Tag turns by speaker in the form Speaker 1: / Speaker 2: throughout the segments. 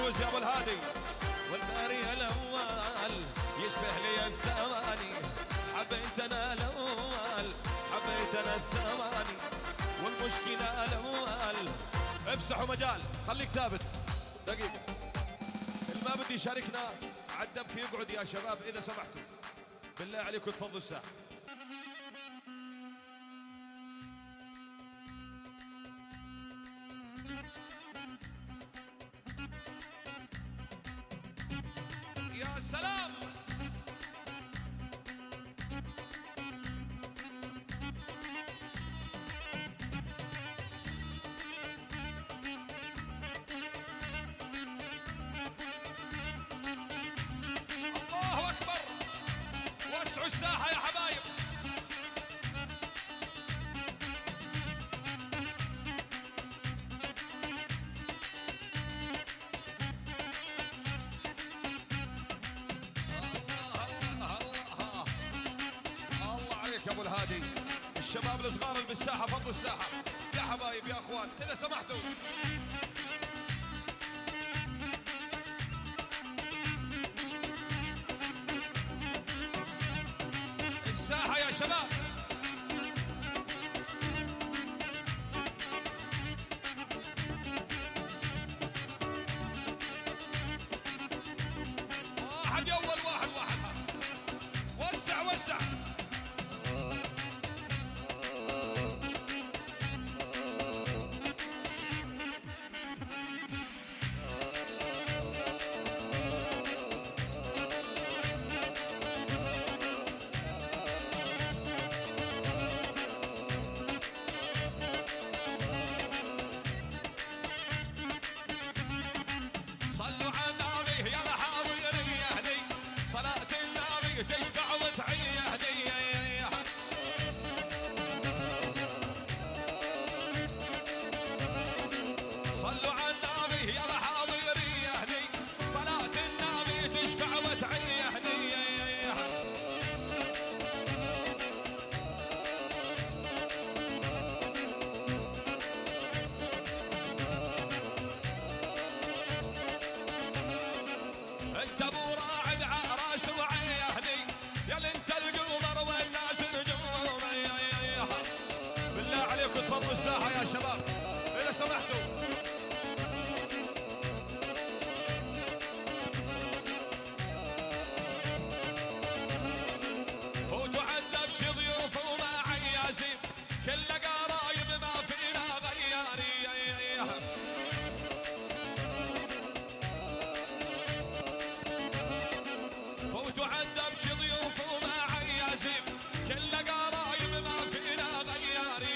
Speaker 1: فوز يا ابو الهادي. والباري الاول يشبه لي الثواني، حبيت انا الاول حبيت انا الثواني، والمشكله الاول. افسحوا مجال، خليك ثابت دقيقه. اللي ما بدي يشاركنا عالدبك يقعد يا شباب اذا سمحتوا، بالله عليكم تفضوا الساحه. يا سلام. الله اكبر، وسعوا الساحه يا حبايب. يا ابو الهادي، الشباب الصغار اللي بالساحه فضوا الساحه يا حبايب يا اخوان اذا سمحتوا. الساحه يا شباب. واحد يا اول واحد وسع وسع. صلوا على النبي يا حاضرين يا هدي، صلاة النبي تشفع وتعي يا هدي. صلوا على النبي يا حاضرين يا هدي، صلاة النبي تشفع وتعي يا هدي. انت ابو راعد عراس وعي يا هدي، يا انت القمر والناس نجوم. بالله عليكم تفضوا الساحه يا شباب اذا سمحتوا. فوتوا عندك ضيوف وما عيازين، كل قرايب ما فينا غياري. فوتوا عندك ضيوف وما عيازين، كل قرايب ما فينا غياري.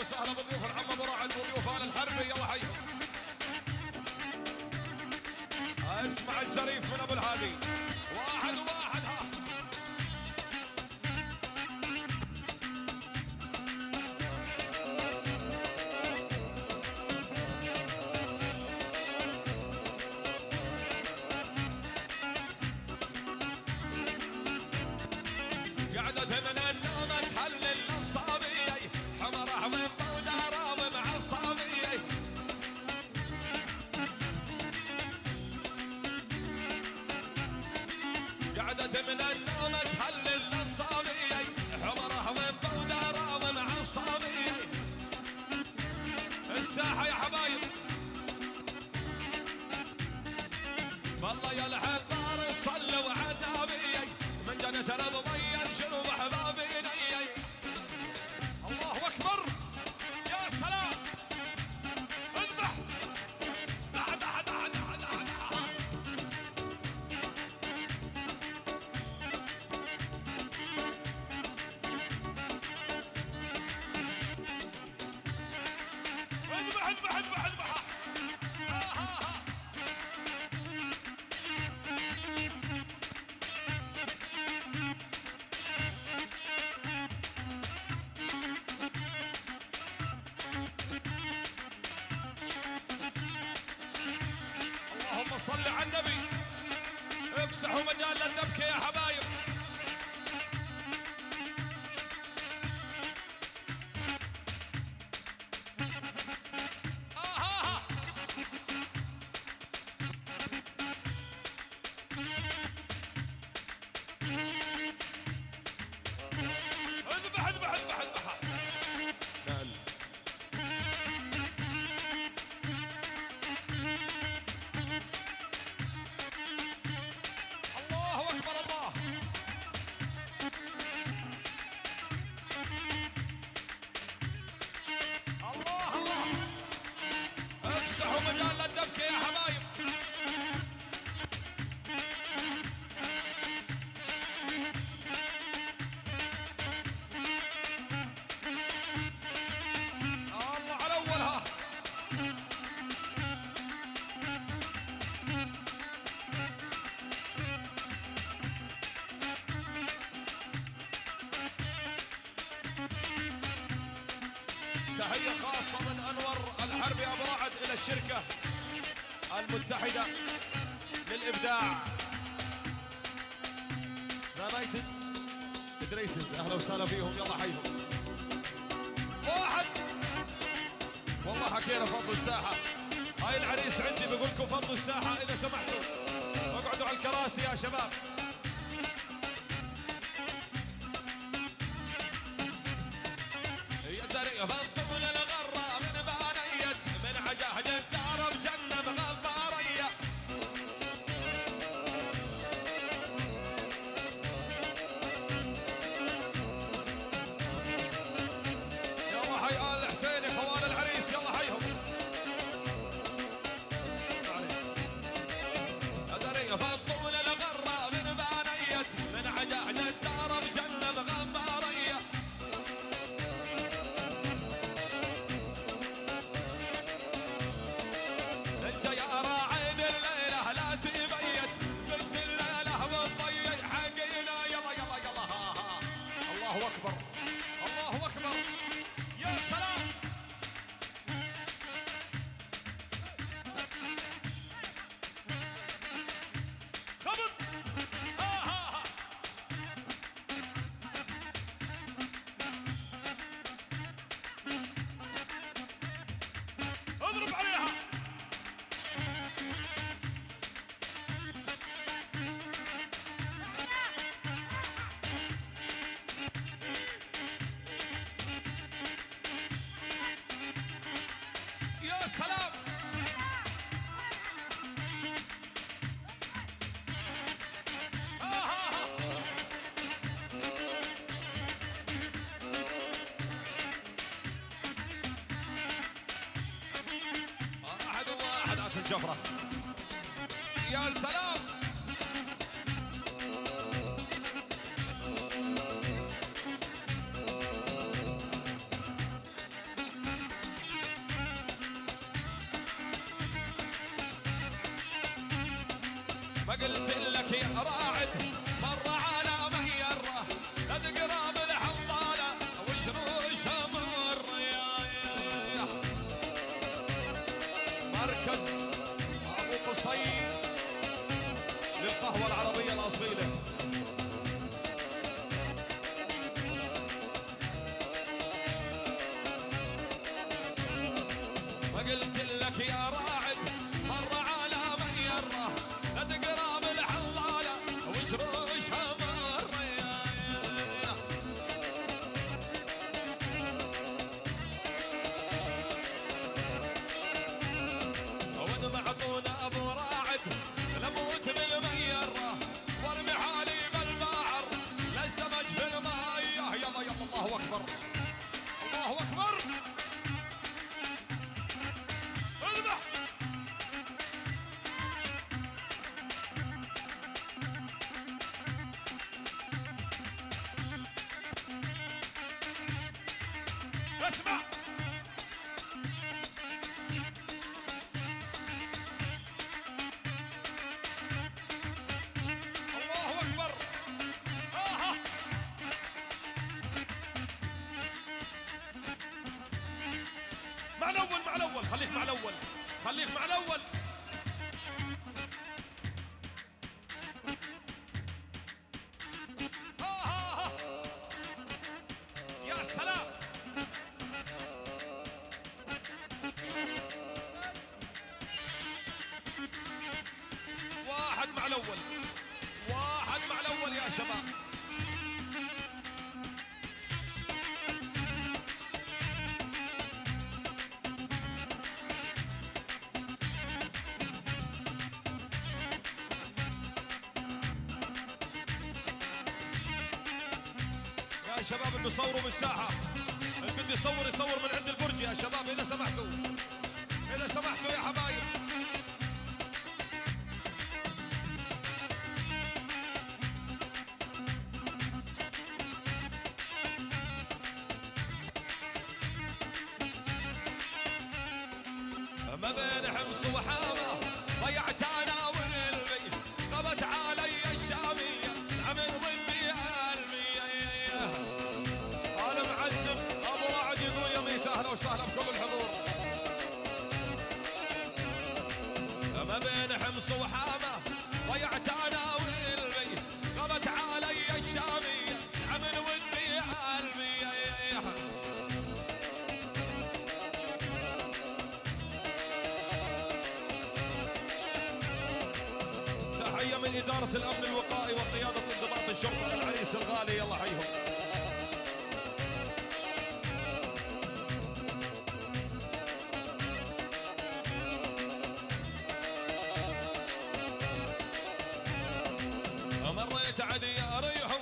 Speaker 1: وسهلا بضيوف العم ابو راعد وضيوف ال الحربي، يلا حيهم. اسمع الزريف من ابو الهادي، واحد وواحد. ها قعدت من النوم تحلل الصابي، حمره من وداره مع الصابي. قعدت من النوم تحلل الصابي، حمره من وداره مع الصابي. الساحه يا حبايب والله يا الحبار صلوا على النبي، من جنة الضبي انشروا احبابي. الله اكبر يا سلام، اذبح دح دح دح دح دح دح. اذبح اذبح اذبح اذبح. اللهم صل على النبي، افسحوا مجال للدبكة يا حبايب. اذبح اذبح اذبح اذبح. الله اكبر الله. الله الله، افسحوا مجال للدبكة يا حبايب. الله على اولها. تحية خاصة من أنور الحربي أبو رعد إلى الشركة المتحدة للإبداع يونايتد دريسز، أهلا وسهلا فيهم، يلا حيهم. واحد والله حكينا فضوا الساحة، هاي العريس عندي بقول لكم فضوا الساحة إذا سمحتوا، اقعدوا على الكراسي يا شباب. يا زريق فضوا للغرة من بانيت، من عجاهد الدار بجنة غبارية. يلا حي آل الحسيني خوان العريس، يلا حيهم. يا زريق فضوا للغرة من بانيت، من عجاهد الدار بجنة غبارية. انت يا راعد الليله لا تبيت، بنت الليله بالضيق حقنا. يلا يلا يلا. ها الله اكبر الله اكبر يا سلام. خبط. ها اضرب عليها. يا سلام. واحد وواحد على الجفرة. يا سلام. قلت لك يا راعد مر على ميره لا تقرب الحضاله وجروشها مر يا مركز ابو قصي للقهوه العربيه الاصيله. قلت لك يا راعد مر على ميره لا تقرب الحضاله وجروشها مر وانا معطونا ابو راعد لموت بالميره وارمي حالي بالبحر للسمك في الميه. يلا يلا الله اكبر الله اكبر. اسمع الله اكبر. مع الاول مع الاول خليك مع الاول خليك مع الاول. يا سلام. واحد مع الاول واحد مع الاول يا شباب. يا شباب اللي صوروا بالساحه اللي بده يصور يصور من عند البرج يا شباب اذا سمحتوا اذا سمحتوا يا حبايب. ما بين حمص وحامه ضيعت انا والبي قبت علي الشاميه زعمن ضدي المية. انا معزم ابو راعد يقول يميت اهلا وسهلا بكل الحضور. ما بين حمص وحامه ضيعت انا والبي قبت علي الشاميه زعمن ودي المية. تحية من إدارة الأمن الوقائي وقيادة انضباط الشرطة للعريس الغالي. يلا حيهم. مريت عدياريهم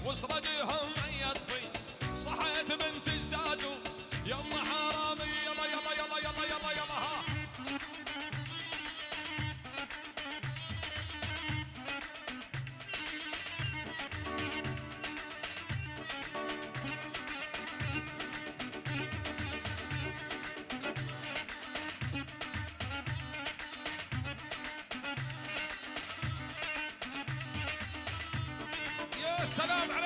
Speaker 1: وسرجيهم يطفي صحيت بنت الزادو يلا حرامي يلا يلا يلا يلا يلا يلا ها. السلام عليكم.